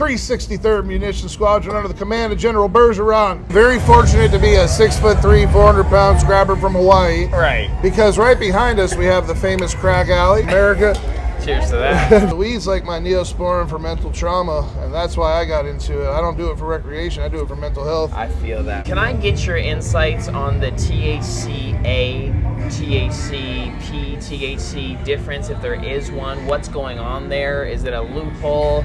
363rd Munition Squadron under the command of General Bergeron. Very fortunate to be a 6'3", 400-pound scrapper from Hawaii. Right. Because right behind us we have the famous crack alley, America. Cheers to that. The weed's like my neosporin for mental trauma, and that's why I got into it. I don't do it for recreation, I do it for mental health. I feel that. Can I get your insights on the THC-A, THC-P, THC difference, if there is one? What's going on there? Is it a loophole?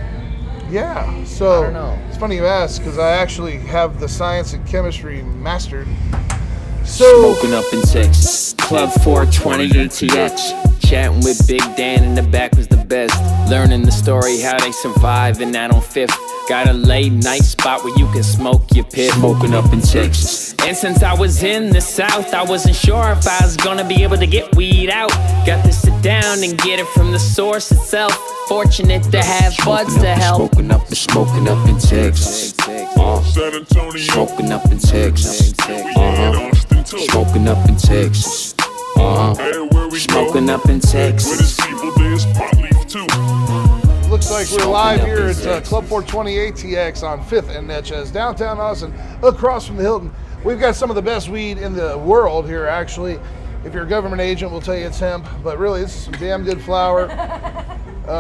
Yeah, so I don't know. It's funny you ask, because I actually have the science and chemistry mastered. So, Smoking up in Texas, Club 420 ATX. Chatting with Big Dan in the back was the best. Learning the story, how they survive, and that on Fifth. Got a late night spot where you can smoke your pit. Smoking up in Texas. And since I was in the South, I wasn't sure if I was gonna be able to get weed out. Got to sit down and get it from the source itself. Fortunate to have buds to help. Smoking up in Texas. San Antonio. Smoking up in Texas. Smoking up in Texas. Everywhere we Smoking go. up in With Texas. his people, there's pot leaf too. looks like we're live up here in at Texas. Club 420 ATX on 5th and Natchez, downtown Austin, across from the Hilton. We've got some of the best weed in the world here, actually. If you're a government agent, we'll tell you it's hemp, but really, this is some damn good flower.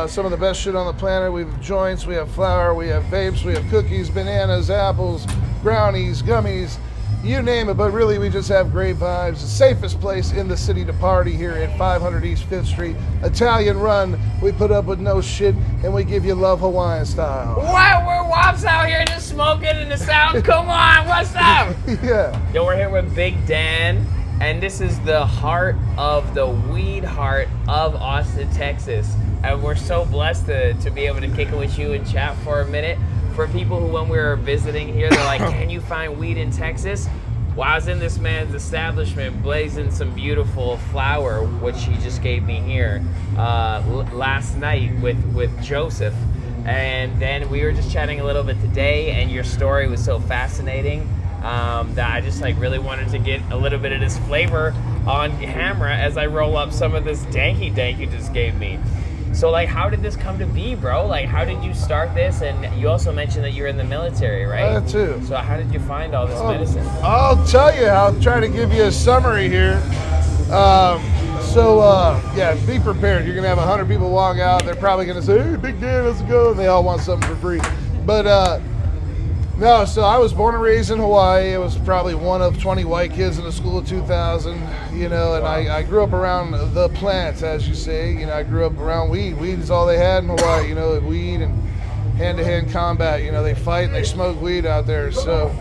Some of the best shit on the planet. We have joints, we have flour, we have vapes, we have cookies, bananas, apples, brownies, gummies, you name it, but really we just have great vibes. The safest place in the city to party here at 500 East 5th Street. Italian run, we put up with no shit, and we give you love Hawaiian style. What? We're wops out here just smoking in the South. Come on, what's up? Yeah. Yo, we're here with Big Dan, and this is the heart of the weed heart of Austin, Texas. And we're so blessed to be able to kick it with you and chat for a minute. For people who, when we were visiting here, they're like, can you find weed in Texas? Well, I was in this man's establishment blazing some beautiful flower, which he just gave me here last night with Joseph. And then we were just chatting a little bit today, and your story was so fascinating that I just like really wanted to get a little bit of this flavor on camera as I roll up some of this danky you just gave me. So like, how did this come to be, bro? Like, how did you start this? And you also mentioned that you're in the military, right? That too. So how did you find all this medicine? I'll tell you. I'll try to give you a summary here. Yeah, be prepared. You're gonna have 100 people walk out. They're probably gonna say, "Hey, Big Dan, let's go," and they all want something for free. But no. So I was born and raised in Hawaii. I was probably one of 20 white kids in the school of 2000. You know, and I grew up around the plants, as you say. You know, I grew up around weed. Weed is all they had in Hawaii. You know, weed and hand-to-hand combat. You know, they fight and they smoke weed out there. So,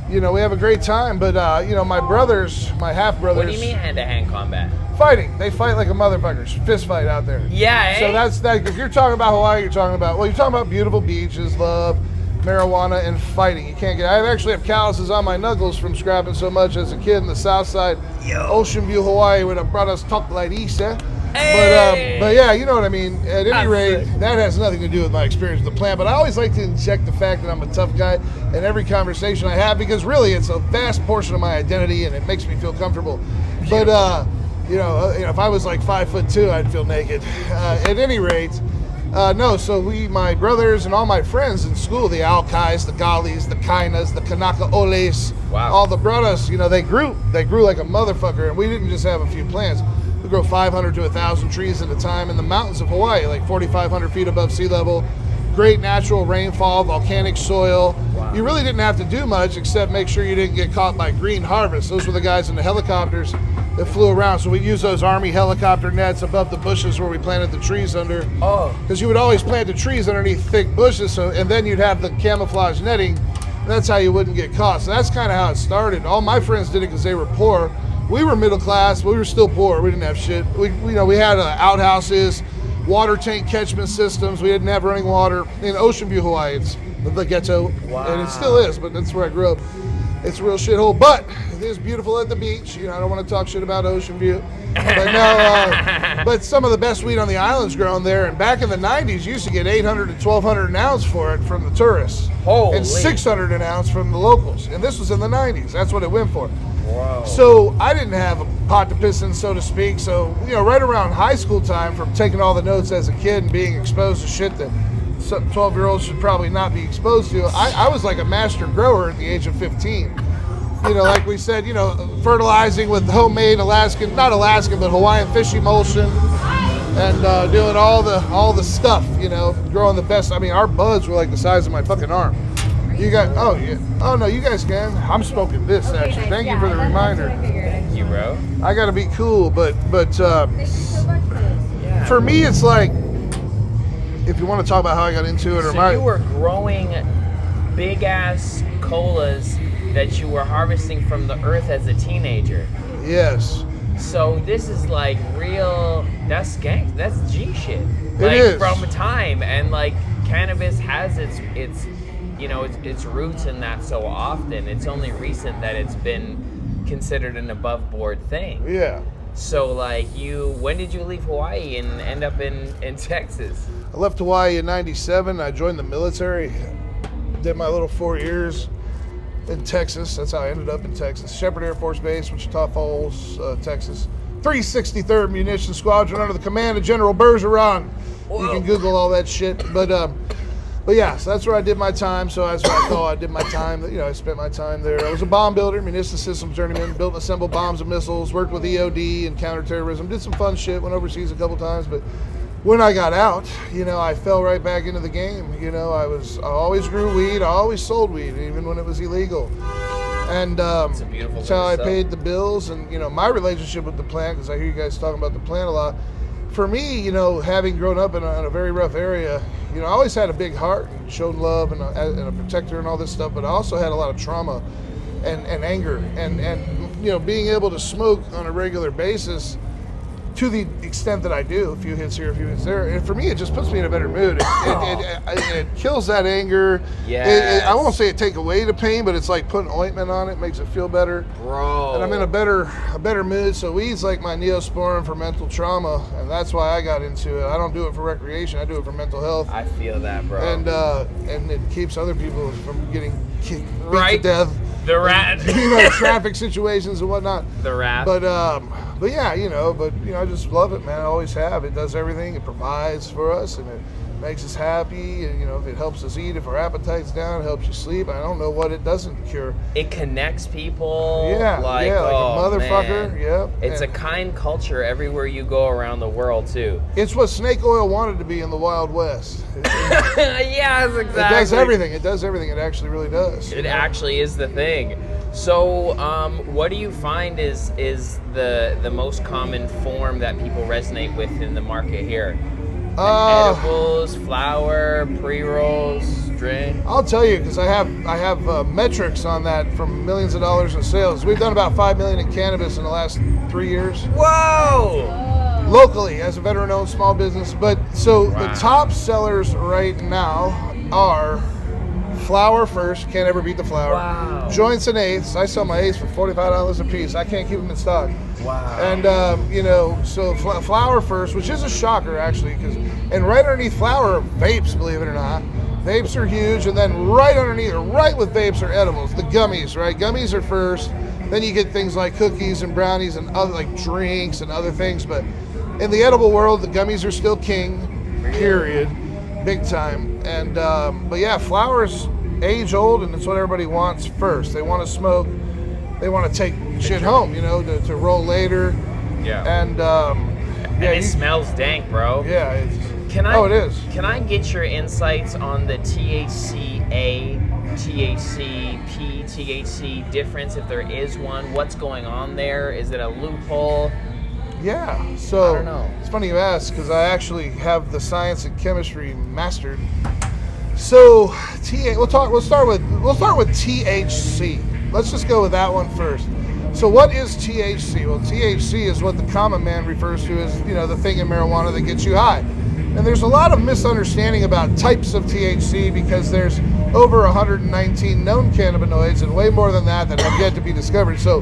you know, we have a great time. But you know, my brothers, my half-brothers. What do you mean hand-to-hand combat? Fighting. They fight like a motherfucker. Fist fight out there. Yeah, eh? So that's that. If you're talking about Hawaii, you're talking about beautiful beaches, love, marijuana, and fighting. You can't get. I actually have calluses on my knuckles from scrapping so much as a kid in the South Side, Ocean View, Hawaii, where the brothers talk like this. Hey! But yeah, you know what I mean. At any rate, that has nothing to do with my experience with the plant. But I always like to inject the fact that I'm a tough guy in every conversation I have, because really it's a vast portion of my identity and it makes me feel comfortable. But you know, if I was like 5'2", I'd feel naked. At any rate. No, so my brothers and all my friends in school, the Alkais, the Galis, the Kainas, the Kanaka Oles, wow. all the brothers, you know, they grew like a motherfucker, and we didn't just have a few plants. We grow 500 to 1,000 trees at a time in the mountains of Hawaii, like 4,500 feet above sea level. Great natural rainfall, volcanic soil. Wow. You really didn't have to do much except make sure you didn't get caught by green harvest. Those were the guys in the helicopters that flew around. So we use those Army helicopter nets above the bushes where we planted the trees under. Oh. Because you would always plant the trees underneath thick bushes, and then you'd have the camouflage netting, and that's how you wouldn't get caught. So that's kind of how it started. All my friends did it because they were poor. We were middle class, but we were still poor. We didn't have shit. We had outhouses, water tank catchment systems. We didn't have running water in Ocean View, Hawaii. It's the ghetto, and it still is, but that's where I grew up. It's a real shithole, but it is beautiful at the beach. You know, I don't want to talk shit about Ocean View, but no. But some of the best weed on the island's grown there. And back in the '90s, you used to get 800 to 1,200 an ounce for it from the tourists, Holy. and 600 an ounce from the locals. And this was in the '90s. That's what it went for. Wow. So I didn't have a pot to piss in, so to speak. So, you know, right around high school time, from taking all the notes as a kid and being exposed to shit that 12-year-olds should probably not be exposed to. I was like a master grower at the age of 15. You know, like we said, you know, fertilizing with homemade not Alaskan, but Hawaiian fish emulsion, and doing all the stuff, you know, growing the best. I mean, our buds were like the size of my fucking arm. You got, oh no, you guys can. I'm smoking this actually. Thank you for the reminder. Thank you, bro. I gotta be cool, but for me, it's like, if you want to talk about how I got into it, or So you were growing big ass colas that you were harvesting from the earth as a teenager. yes, So this is like real. That's That's G shit. Like, is. from time, and like cannabis has its you know its roots in that so often. It's only recent that it's been considered an above board thing. yeah. So like when did you leave Hawaii and end up in Texas? I left Hawaii in '97. I joined the military. Did my little 4 years in Texas. That's how I ended up in Texas. Shepherd Air Force Base, Wichita Falls, Texas. 363rd Munition Squadron under the command of General Bergeron. You can Google all that shit. But yeah, so that's where I did my time. So that's what I call I did my time. You know, I spent my time there. I was a bomb builder, munition systems journeyman, built and assembled bombs and missiles, worked with EOD and counterterrorism, did some fun shit, went overseas a couple times. But when I got out, you know, I fell right back into the game. You know, I always grew weed. I always sold weed, even when it was illegal. And It's a beautiful that's how I thing to sell. paid the bills. And, you know, my relationship with the plant, because I hear you guys talking about the plant a lot. For me, you know, having grown up in a very rough area, you know, I always had a big heart and showed love and a protector and all this stuff, but I also had a lot of trauma and anger. And, you know, being able to smoke on a regular basis to the extent that I do, a few hits here, a few hits there, and for me, it just puts me in a better mood. It kills that anger. Yes. I won't say it take away the pain, but it's like putting ointment on it, makes it feel better. Bro. And I'm in a better mood. So weed's like my neosporin for mental trauma, and that's why I got into it. I don't do it for recreation. I do it for mental health, I feel that, bro. and it keeps other people from getting beat Right. to death. The rat. You know, traffic situations and whatnot. The rat. But yeah, you know, I just love it, man. I always have. It does everything. It provides for us, and it makes us happy. And, you know, if it helps us eat, if our appetite's down, it helps you sleep. I don't know what it doesn't cure. It connects people. Yeah, like, yeah, like a oh, motherfucker. man. Yep. It's a And kind culture everywhere you go around the world too. it's what snake oil wanted to be in the Wild West. Yes, exactly. It does everything. It does everything. It actually really does. It actually is the thing. So, what do you find is the most common form that people resonate with in the market here? Edibles, flower, pre-rolls, drink. I'll tell you, because I have metrics on that from millions of dollars in sales. We've done about $5 million in cannabis in the last 3 years. Whoa! Locally, as a veteran-owned small business. But so Wow. the top sellers right now are flower first, can't ever beat the flower. Wow. Joints and eighths. I sell my eighths for $45 a piece. I can't keep them in stock. Wow. And you know, so flower first, which is a shocker actually, and right underneath flower are vapes, believe it or not. Vapes are huge, and then right underneath, or right with vapes, are edibles. The gummies, right? Gummies are first. Then you get things like cookies and brownies and other like drinks and other things. But in the edible world, the gummies are still king. Period. Big time. And but yeah, flowers age old, and it's what everybody wants first. They want to smoke. They want to take shit home, you know, to roll later. Yeah. And And yeah, it smells dank, bro. yeah. It's, It is. Can I get your insights on the THC-A, THC-P, THC difference, if there is one? What's going on there? Is it a loophole? Yeah. So I don't know. it's funny you ask, because I actually have the science and chemistry mastered. So we'll start with THC. Let's just go with that one first. So what is THC? Well, THC is what the common man refers to as, you know, the thing in marijuana that gets you high. And there's a lot of misunderstanding about types of THC, because there's over 119 known cannabinoids and way more than that have yet to be discovered. So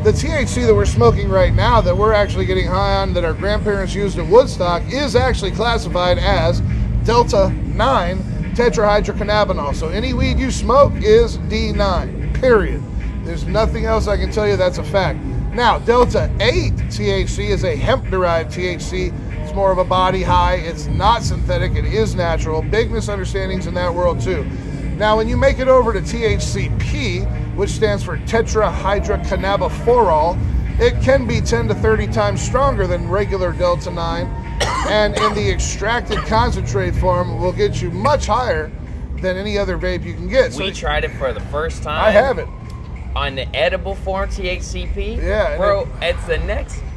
the THC that we're smoking right now, that we're actually getting high on, that our grandparents used in Woodstock, is actually classified as Delta 9 tetrahydrocannabinol. So any weed you smoke is D9, period. There's nothing else I can tell you that's a fact. Now, Delta 8 THC is a hemp-derived THC. It's more of a body high. It's not synthetic. It is natural. Big misunderstandings in that world too. Now, when you make it over to THCP, which stands for tetrahydrocannabidiol, it can be 10 to 30 times stronger than regular Delta 9, and in the extracted concentrate form will get you much higher than any other vape you can get. We tried it for the first time. I have it. On the edible form THCP. Yeah. Bro, it's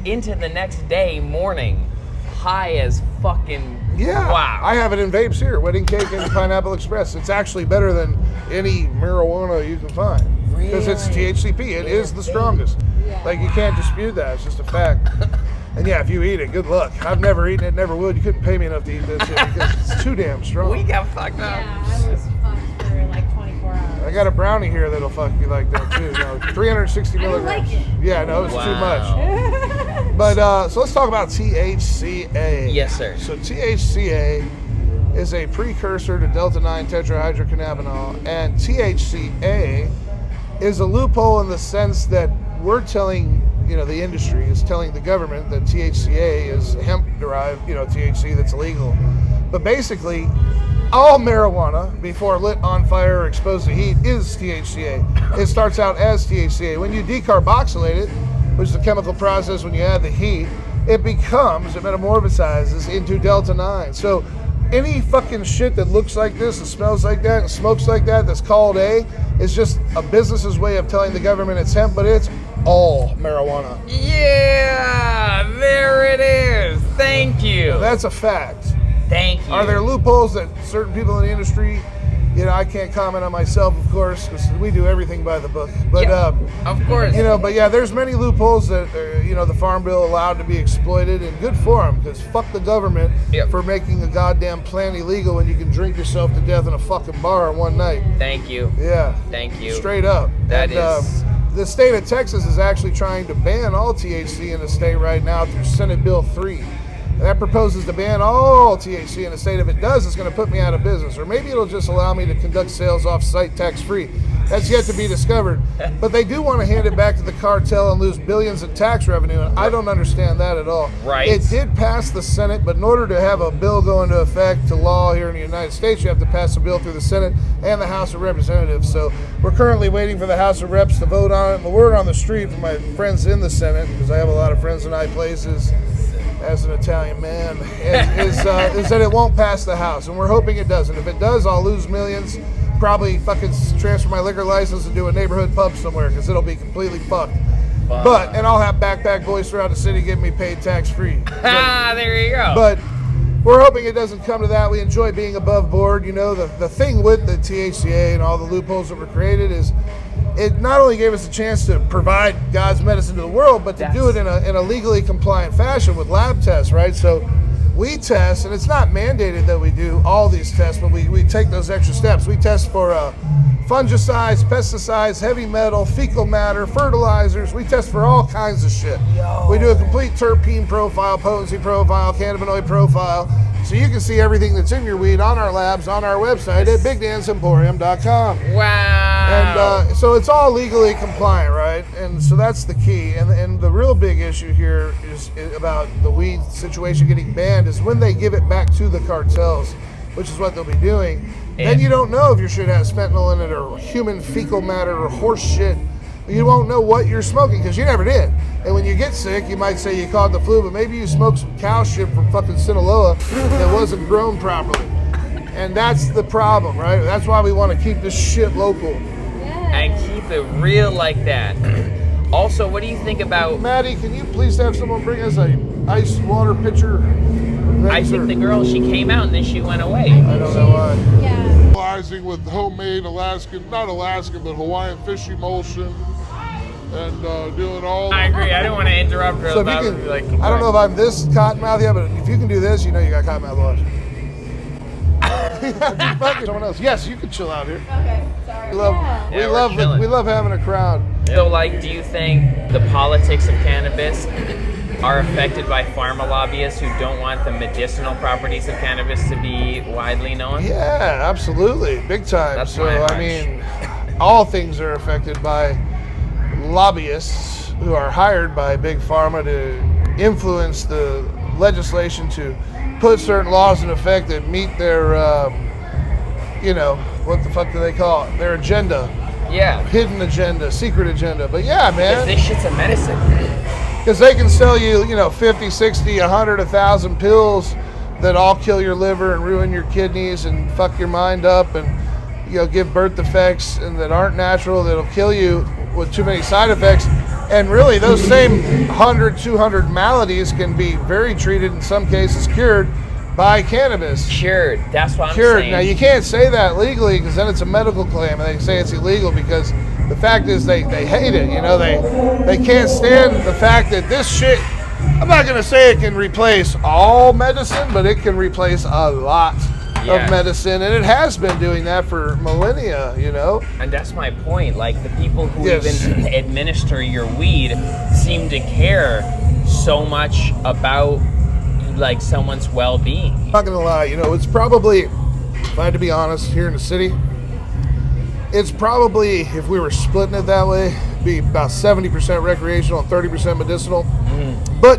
into the next day morning. High as fucking Yeah. wow. I have it in vapes here, Wedding Cake and Pineapple Express. It's actually better than any marijuana you can find. Because it's THCP. It is the strongest. Like, you can't dispute that. It's just a fact. And yeah, if you eat it, good luck. I've never eaten it, never would. You couldn't pay me enough to eat that shit because it's too damn strong. We got fucked up. Yeah, I was fucked for like 24 hours. I got a brownie here that'll fuck you like that too. No, 360 I don't milligrams. like it. Yeah, no, it's too much. But so let's talk about THCA. Yes, sir. So THCA is a precursor to Delta 9 tetrahydrocannabinol, and THCA is a loophole in the sense that we're telling, the industry is telling the government that THCA is hemp-derived, THC that's illegal. But basically, all marijuana, before lit on fire or exposed to heat, is THCA. It starts out as THCA. When you decarboxylate it, which is a chemical process when you add the heat, it metamorphosizes into Delta 9. So any fucking shit that looks like this and smells like that and smokes like that that's called A is just a business's way of telling the government it's hemp, but it's all marijuana. Yeah, there it is. Thank you. That's a fact. Thank you. Are there loopholes that certain people in the industry, I can't comment on myself, of course, because we do everything by the book. But, Yeah, of course. but yeah, there's many loopholes that, the Farm Bill allowed to be exploited, and good for them, because fuck the government for making a goddamn plant illegal when you can drink yourself to death in a fucking bar in one night. Thank you. Yeah. Thank you. Straight up. That is... The state of Texas is actually trying to ban all THC in the state right now through Senate Bill 3. That proposes to ban all THC in the state. If it does, it's going to put me out of business. Or maybe it'll just allow me to conduct sales off-site tax-free. That's yet to be discovered. But they do want to hand it back to the cartel and lose billions in tax revenue, and I don't understand that at all. Right. It did pass the Senate, but in order to have a bill go into effect to law here in the United States, you have to pass a bill through the Senate and the House of Representatives. So we're currently waiting for the House of Reps to vote on it. The word on the street from my friends in the Senate, because I have a lot of friends in high places, as an Italian man, is that it won't pass the House, and we're hoping it doesn't. If it does, I'll lose millions, probably fucking transfer my liquor license and do a neighborhood pub somewhere, because it'll be completely fucked. And I'll have backpack boys throughout the city getting me paid tax-free. there you go. But we're hoping it doesn't come to that. We enjoy being above board. The thing with the THCA and all the loopholes that were created is it not only gave us a chance to provide God's medicine to the world, but to do it in a legally compliant fashion with lab tests, right? So we test, and it's not mandated that we do all these tests, but we take those extra steps. We test for fungicides, pesticides, heavy metal, fecal matter, fertilizers. We test for all kinds of shit. We do a complete terpene profile, potency profile, cannabinoid profile, so you can see everything that's in your weed on our labs, on our website at BigDansEmporium.com. Wow. And so it's all legally compliant, right? And so that's the key. And the real big issue here is about the weed situation getting banned is when they give it back to the cartels, which is what they'll be doing. Then you don't know if your shit has fentanyl in it or human fecal matter or horse shit. You won't know what you're smoking because you never did. And when you get sick, you might say you caught the flu, but maybe you smoked some cow shit from fucking Sinaloa that wasn't grown properly. And that's the problem, right? That's why we want to keep this shit local. And keep it real like that. Also, what do you think about... Maddie, can you please have someone bring us a ice water pitcher? I think the girl, she came out and then she went away. I don't know why. Yeah. With homemade not Alaskan, but Hawaiian fish emulsion, and doing all. I agree. I don't want to interrupt her. So if you can, I don't know if I'm this cottonmouth yet, but if you can do this, you got cottonmouth wash. Fucking someone else. Yes, you can chill out here. Okay, sorry. We love having a crowd. So, do you think the politics of cannabis are affected by pharma lobbyists who don't want the medicinal properties of cannabis to be widely known? Yeah, absolutely. Big time. That's so, my hunch. I mean, all things are affected by lobbyists who are hired by Big Pharma to influence the legislation to put certain laws in effect that meet their, what the fuck do they call it? Their agenda. Yeah. Hidden agenda, secret agenda. But yeah, man. This shit's a medicine. Because they can sell you, 50, 60, 100, 1,000 pills that all kill your liver and ruin your kidneys and fuck your mind up and, give birth defects and that aren't natural, that'll kill you with too many side effects. And really, those same 100, 200 maladies can be very treated, in some cases cured, by cannabis. Cured. That's what I'm Cured. saying. Now, you can't say that legally because then it's a medical claim and they say it's illegal because the fact is they hate it. They can't stand the fact that this shit, I'm not going to say it can replace all medicine, but it can replace a lot of medicine, and it has been doing that for millennia, And that's my point. Like, the people who Yes. even administer your weed seem to care so much about, like, someone's well-being. I'm not going to lie, it's probably, if I had to be honest, here in the city, it's probably, if we were splitting it that way, be about 70% recreational and 30% medicinal. But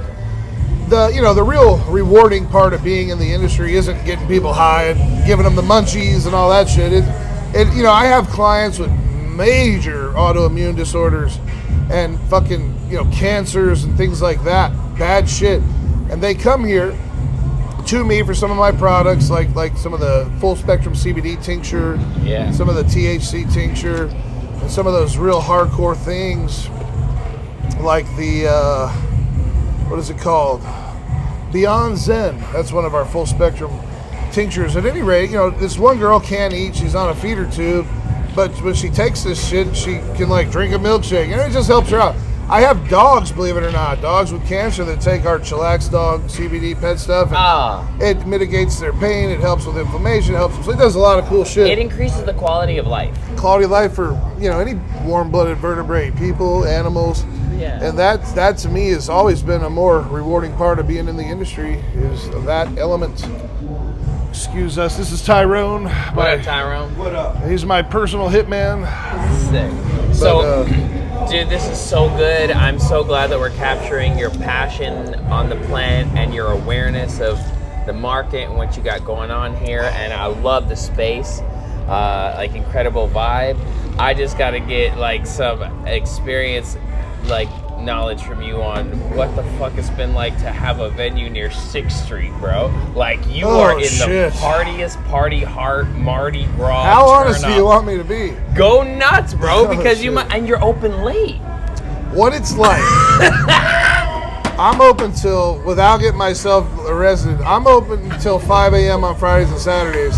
the real rewarding part of being in the industry isn't getting people high and giving them the munchies and all that shit. I have clients with major autoimmune disorders and fucking, cancers and things like that, bad shit. And they come here to me for some of my products, like some of the full spectrum CBD tincture, some of the THC tincture, and some of those real hardcore things, like the what is it called? Beyond Zen. That's one of our full spectrum tinctures. At any rate, this one girl can't eat. She's on a feeder tube, but when she takes this shit, she can drink a milkshake, and it just helps her out. I have dogs, believe it or not, dogs with cancer that take our Chillax Dog CBD pet stuff. And it mitigates their pain. It helps with inflammation. It helps them. So it does a lot of cool shit. It increases the quality of life. Quality of life for any warm-blooded vertebrate, people, animals. Yeah. And that to me has always been a more rewarding part of being in the industry, is that element. Excuse us. This is Tyrone. What up, Tyrone? What up? He's my personal hitman. Sick. So, dude, this is so good. I'm so glad that we're capturing your passion on the plant and your awareness of the market and what you got going on here. And I love the space. Incredible vibe. I just got to get some experience, knowledge from you on what the fuck it's been like to have a venue near 6th Street, bro. You are in the partiest party heart, Mardi Gras. How honest do you want me to be? Go nuts, bro, because shit. and you're open late. What it's like. I'm open till, without getting myself arrested, I'm open until 5 a.m. on Fridays and Saturdays.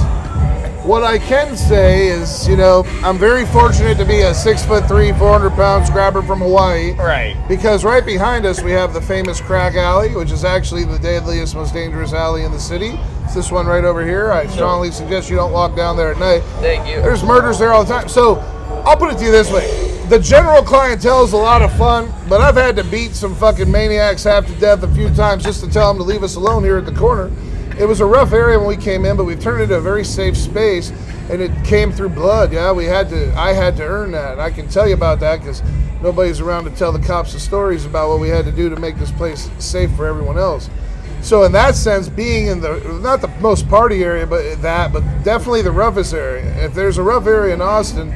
What I can say is, I'm very fortunate to be a 6'3", 400-pound scrapper from Hawaii. Right. Because right behind us we have the famous Crack Alley, which is actually the deadliest, most dangerous alley in the city. It's this one right over here. I strongly suggest you don't walk down there at night. Thank you. There's murders there all the time. So I'll put it to you this way. The general clientele is a lot of fun, but I've had to beat some fucking maniacs half to death a few times just to tell them to leave us alone here at the corner. It was a rough area when we came in, but we've turned it into a very safe space, and it came through blood. Yeah, I had to earn that. And I can tell you about that because nobody's around to tell the cops the stories about what we had to do to make this place safe for everyone else. So in that sense, being in not the most party area, but definitely the roughest area. If there's a rough area in Austin,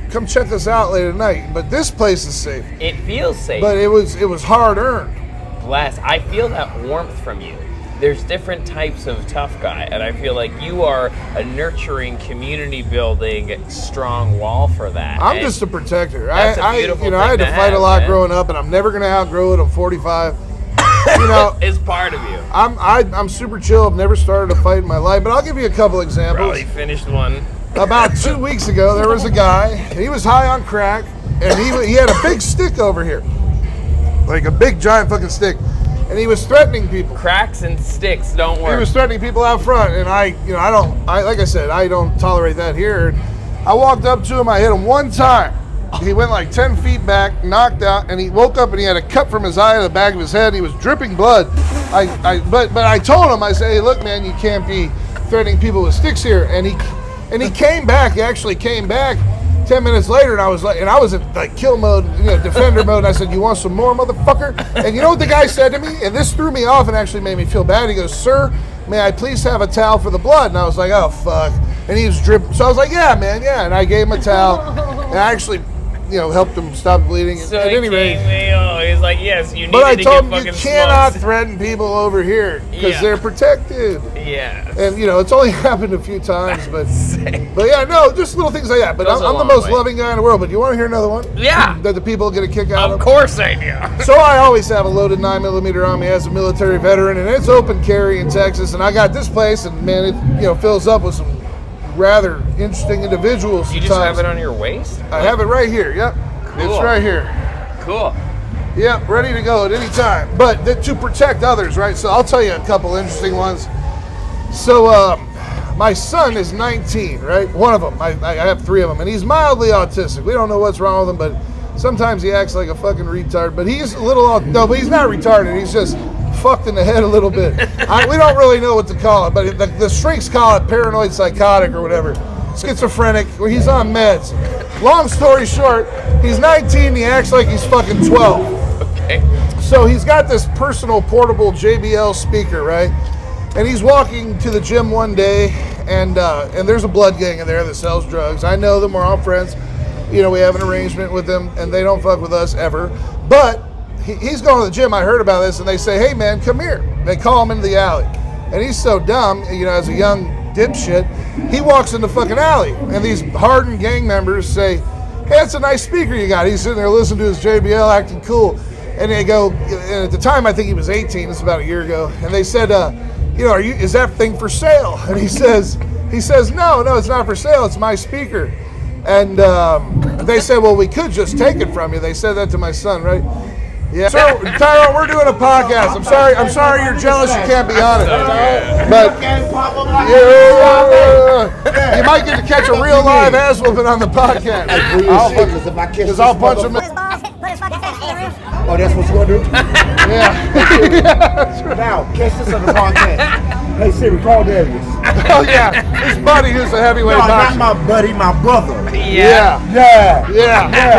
come check us out late at night. But this place is safe. It feels safe. But it was hard earned. Bless. I feel that warmth from you. There's different types of tough guy, and I feel like you are a nurturing, community building, strong wall for that. I'm just a protector. That's a beautiful thing I had to fight a lot growing up, and I'm never gonna outgrow it. I'm 45. It's part of you. I'm super chill. I've never started a fight in my life, but I'll give you a couple examples. Probably finished one. About 2 weeks ago, there was a guy, and he was high on crack, and he had a big stick over here, like a big giant fucking stick. And he was threatening people. Cracks and sticks don't work. He was threatening people out front, and like I said, I don't tolerate that here. And I walked up to him, I hit him one time. He went like 10 feet back, knocked out, and he woke up and he had a cut from his eye to the back of his head, and he was dripping blood. But I told him, I said, hey, look, man, you can't be threatening people with sticks here. And he came back. He actually came back, 10 minutes later, and I was in like kill mode, defender mode. And I said, "You want some more, motherfucker?" And you know what the guy said to me? And this threw me off and actually made me feel bad. He goes, "Sir, may I please have a towel for the blood?" And I was like, "Oh fuck!" And he was dripping. So I was like, "Yeah, man, yeah." And I gave him a towel, and I actually, helped him stop bleeding. So at any rate, he's like, yes, you need but I to told get him you fucking cannot smoked. threaten people over here because they're protected. Yeah. And it's only happened a few times, but yeah, no, just little things like that. But Goes a I'm the long most way. loving guy in the world. But you want to hear another one? Yeah. That the people get a kick out of. Of course I do. So I always have a loaded 9mm on me as a military veteran, and it's open carry in Texas. And I got this place, and man, it fills up with some rather interesting individuals. You just have it on your waist? I have it right here. Yep, Cool. it's right here. Cool. Yep, ready to go at any time. But to protect others, right? So I'll tell you a couple interesting ones. So my son is 19, right? One of them. I have 3 of them, and he's mildly autistic. We don't know what's wrong with him, but sometimes he acts like a fucking retard. But he's a little no, but he's not retarded. He's just fucked in the head a little bit. We don't really know what to call it, but the shrinks call it paranoid psychotic or whatever. Schizophrenic, where he's on meds. Long story short, he's 19, he acts like he's fucking 12. Okay. So he's got this personal portable JBL speaker, right? And he's walking to the gym one day, and there's a blood gang in there that sells drugs. I know them, we're all friends. We have an arrangement with them, and they don't fuck with us ever. But he's going to the gym. I heard about this, and they say, "Hey man, come here." They call him into the alley, and he's so dumb, as a young dipshit, he walks in the fucking alley, and these hardened gang members say, "Hey, that's a nice speaker you got." He's sitting there listening to his JBL, acting cool, and they go, and at the time I think he was 18. This is about a year ago, and they said, "Is that thing for sale?" And he says, "No, it's not for sale. It's my speaker." And they said, "Well, we could just take it from you." They said that to my son, right? Yeah. So, Tyrone, we're doing a podcast. I'm sorry you're jealous you can't be on it. But you might get to catch a real live ass whooping on the podcast. Because I'll punch him. Oh, that's what you want to do? Yeah. Now, catch this on the podcast. Hey, Siri, call Darius. Oh, yeah. His buddy who's a heavyweight No, boxer. not my buddy, my brother. Yeah. Yeah.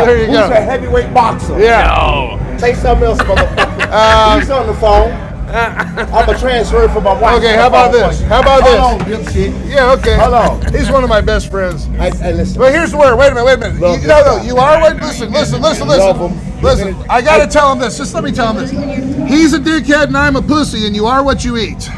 There you Who's go. a heavyweight boxer? Yeah. No. Say something else, motherfucker. He's on the phone. I'm a transfer for my wife. Okay, how about this? Hold on, dipshit. Yeah, okay. Hold on. He's one of my best friends. Hey, listen. But here's the word. Wait a minute. Love this No, guy. you are what? Listen. Love him. Listen, I gotta tell him this. Just let me tell him this. He's a dickhead and I'm a pussy, and you are what you eat.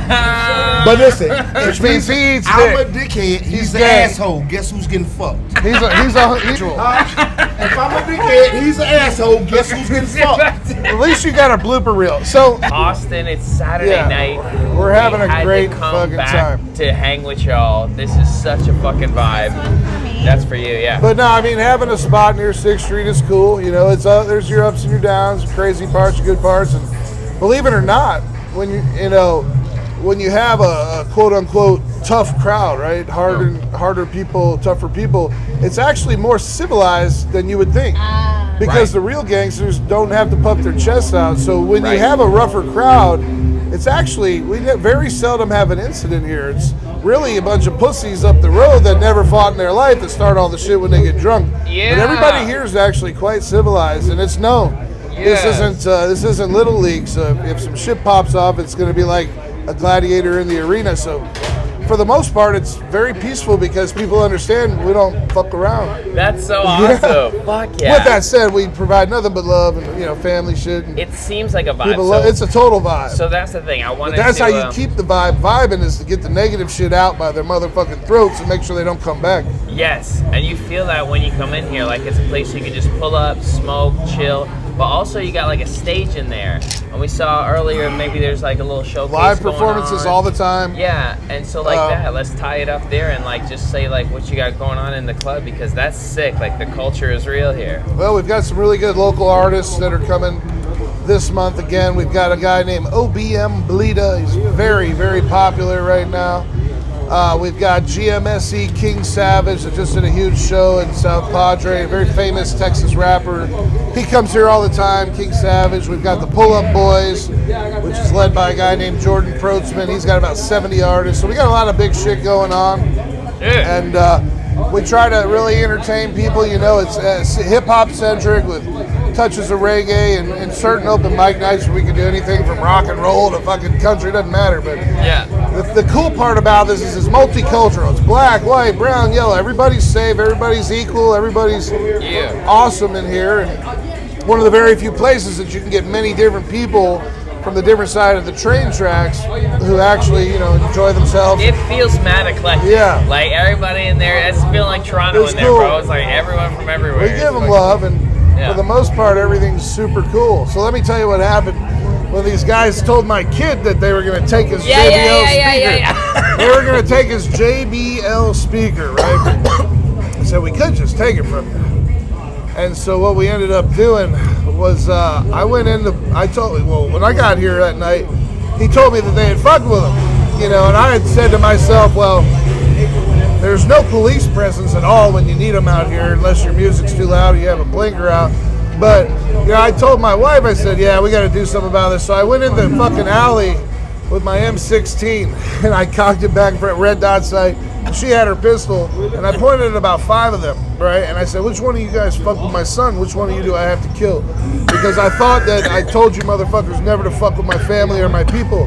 But listen, Which means he eats I'm a dick. dickhead. He's the gay. asshole. Guess who's getting fucked? He's a If I'm a dickhead, he's an asshole. Guess who's getting fucked? At least you got a blooper reel. So Austin, it's Saturday Yeah. night. We're having We a had to great come fucking back time. to hang with y'all. This is such a fucking vibe. That's for you, yeah. But no, I mean, having a spot near 6th Street is cool. It's there's your ups and your downs, crazy parts, good parts, and believe it or not, when you have a quote unquote tough crowd, right? Harder people, tougher people. It's actually more civilized than you would think, because the real gangsters don't have to puff their chests out. So when you have a rougher crowd, it's actually we very seldom have an incident here. It's really a bunch of pussies up the road that never fought in their life that start all the shit when they get drunk. Yeah. But everybody here is actually quite civilized, and it's known. Yes. This isn't Little League. So if some shit pops off, it's going to be like a gladiator in the arena. So for the most part, it's very peaceful because people understand we don't fuck around. That's so awesome. Fuck yeah. With that said, we provide nothing but love and family shit. And It seems like a vibe. people So, love, it's a total vibe. so that's the thing. I wanted But that's to, how you keep the vibe vibing, is to get the negative shit out by their motherfucking throats and make sure they don't come back. Yes, and you feel that when you come in here, like it's a place you can just pull up, smoke, chill, but also you got like a stage in there. And we saw earlier maybe there's like a little showcase Live going performances on. all the time. Yeah, and so like that, let's tie it up there and like just say like what you got going on in the club, because that's sick. Like the culture is real here. Well, we've got some really good local artists that are coming this month again. We've got a guy named OBM Bleeda. He's very, very popular right now. We've got GMSE King Savage that just did a huge show in South Padre, a very famous Texas rapper. He comes here all the time, King Savage. We've got the Pull Up Boys, which is led by a guy named Jordan Protzman. He's got about 70 artists. So we got a lot of big shit going on. Yeah. And We try to really entertain people. You know, it's hip hop centric with touches of reggae and certain open mic nights where we can do anything from rock and roll to fucking country. It doesn't matter. But Yeah. the cool part about this is it's multicultural. It's black, white, brown, yellow. Everybody's safe. Everybody's equal. Everybody's awesome in here. And one of the very few places that you can get many different people from the different side of the train tracks who actually, you know, enjoy themselves. It feels mad eclectic. Yeah. Like everybody in there, it's feeling like Toronto It's in there, cool. bro. It's like everyone from everywhere. We give them It's love, and Yeah. for the most part, everything's super cool. So let me tell you what happened when these guys told my kid that they were going to take his JBL speaker. They were going to take his JBL speaker, right? I said, we could just take it from you. And so what we ended up doing was when I got here that night, he told me that they had fucked with him, you know, and I had said to myself, well, there's no police presence at all when you need them out here unless your music's too loud or you have a blinker out. But, you know, I told my wife, I said, yeah, we got to do something about this. So I went in the fucking alley with my M16 and I cocked it back for a red dot sight. She had her pistol, and I pointed at about 5 of them, right? And I said, which one of you guys fuck with my son? Which one of you do I have to kill? Because I thought that I told you motherfuckers never to fuck with my family or my people,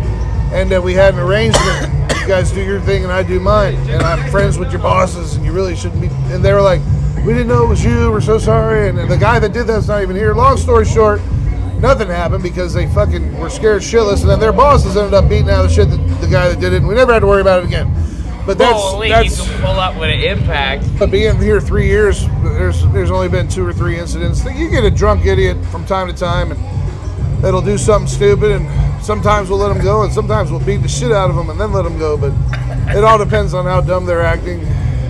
and that we had an arrangement. You guys do your thing, and I do mine. And I'm friends with your bosses, and you really shouldn't be. And they were like, we didn't know it was you. We're so sorry. And the guy that did that's not even here. Long story short, nothing happened because they fucking were scared shitless, and then their bosses ended up beating out the shit that the guy that did it, and we never had to worry about it again. But Holy, that's you can pull up with an impact. but being here 3 years, there's only been 2 or 3 incidents. You get a drunk idiot from time to time, and that'll do something stupid, and sometimes we'll let them go, and sometimes we'll beat the shit out of them and then let them go. But it all depends on how dumb they're acting.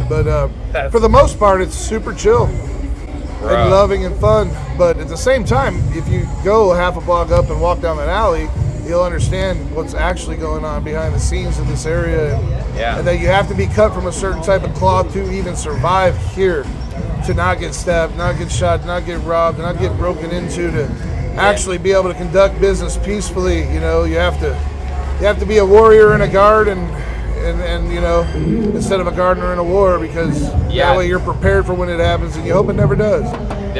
But for the most part, it's super chill and loving and fun. But at the same time, if you go half a block up and walk down that alley, you'll understand what's actually going on behind the scenes in this area. Yeah. And that you have to be cut from a certain type of cloth to even survive here, to not get stabbed, not get shot, not get robbed, not get broken into, to actually be able to conduct business peacefully. You know, you have to be a warrior and a guard, and you know, instead of a gardener in a war, because that way you're prepared for when it happens, and you hope it never does.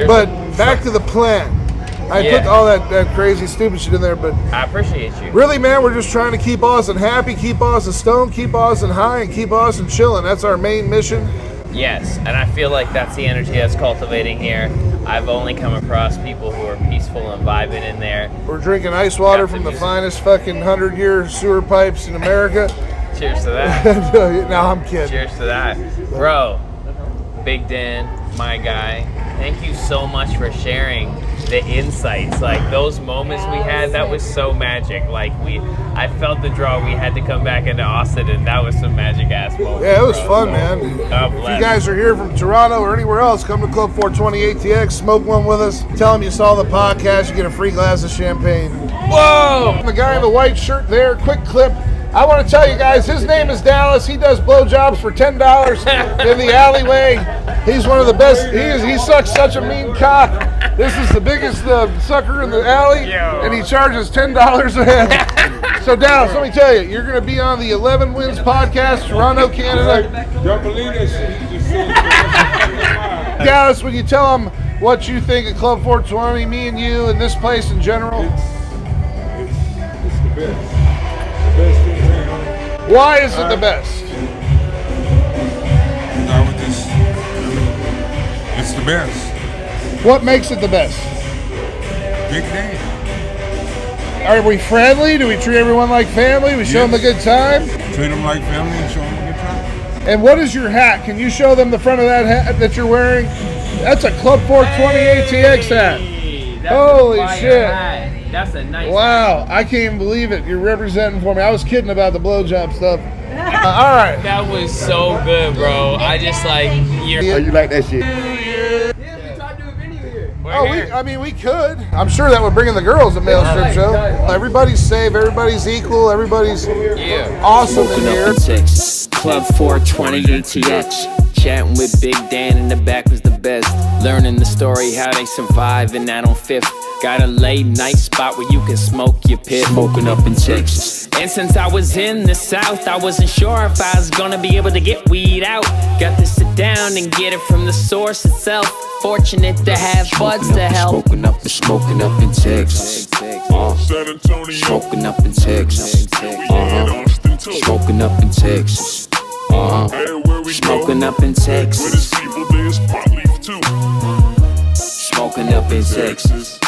But back to the plan. I put all that crazy stupid shit in there, but I appreciate you. really, man, we're just trying to keep Austin happy, keep Austin stoned, keep Austin high, and keep Austin chilling. That's our main mission. Yes, and I feel like that's the energy that's cultivating here. I've only come across people who are peaceful and vibing in there. We're drinking ice water from the finest fucking 100-year sewer pipes in America. Cheers to that. No, I'm kidding. Cheers to that. Bro, Big Dan, my guy, thank you so much for sharing the insights. Like those moments we had, that was so magic. Like I felt the draw. We had to come back into Austin, and that was some magic ass moments. Yeah, it was bro. fun, So, man. God If bless. you guys are here from Toronto or anywhere else, come to Club 420 ATX, smoke one with us. Tell them you saw the podcast, you get a free glass of champagne. Whoa! The guy in the white shirt there, quick clip. I want to tell you guys, his name is Dallas. He does blowjobs for $10 in the alleyway. He's one of the best. He sucks such a mean cock. This is the biggest sucker in the alley, and he charges $10 a head. So Dallas, let me tell you, you're going to be on the 11 Wins podcast, Toronto, Canada. Don't believe that shit. He just said Dallas, when you tell them what you think of Club 420, me and you, and this place in general, it's the best. The best thing around. why is it the best? I would just, it's the best. What makes it the best? Big day. Are we friendly? Do we treat everyone like family? We show them a good time? Treat them like family and show them a good time. And what is your hat? Can you show them the front of that hat that you're wearing? That's a Club 420 ATX hat. That's Holy a fire shit. hat. That's a nice Wow, I can't even believe it. You're representing for me. I was kidding about the blowjob stuff. All right. That was so good, bro. I just like you're. Oh, you like that shit? We could. I'm sure that would bring in the girls at Male Strip Show. Everybody's safe. Everybody's equal. Everybody's awesome in Smoking here. up in Texas. Club 420 ATX. Chatting with Big Dan in the back was the best. Learning the story, how they survive, and out on Fifth. Got a late night spot where you can smoke your pit. Smoking up in Texas. And since I was in the South, I wasn't sure if I was gonna be able to get weed out. Got to sit down and get it from the source itself. Fortunate to have buds to help. Smoking up in Texas. San Antonio. Smoking up in Texas. Austin too. Smoking up in Texas. Everywhere we Smoking go. up in Where Texas. there's people, there's pot leaf too. Smoking up in Texas.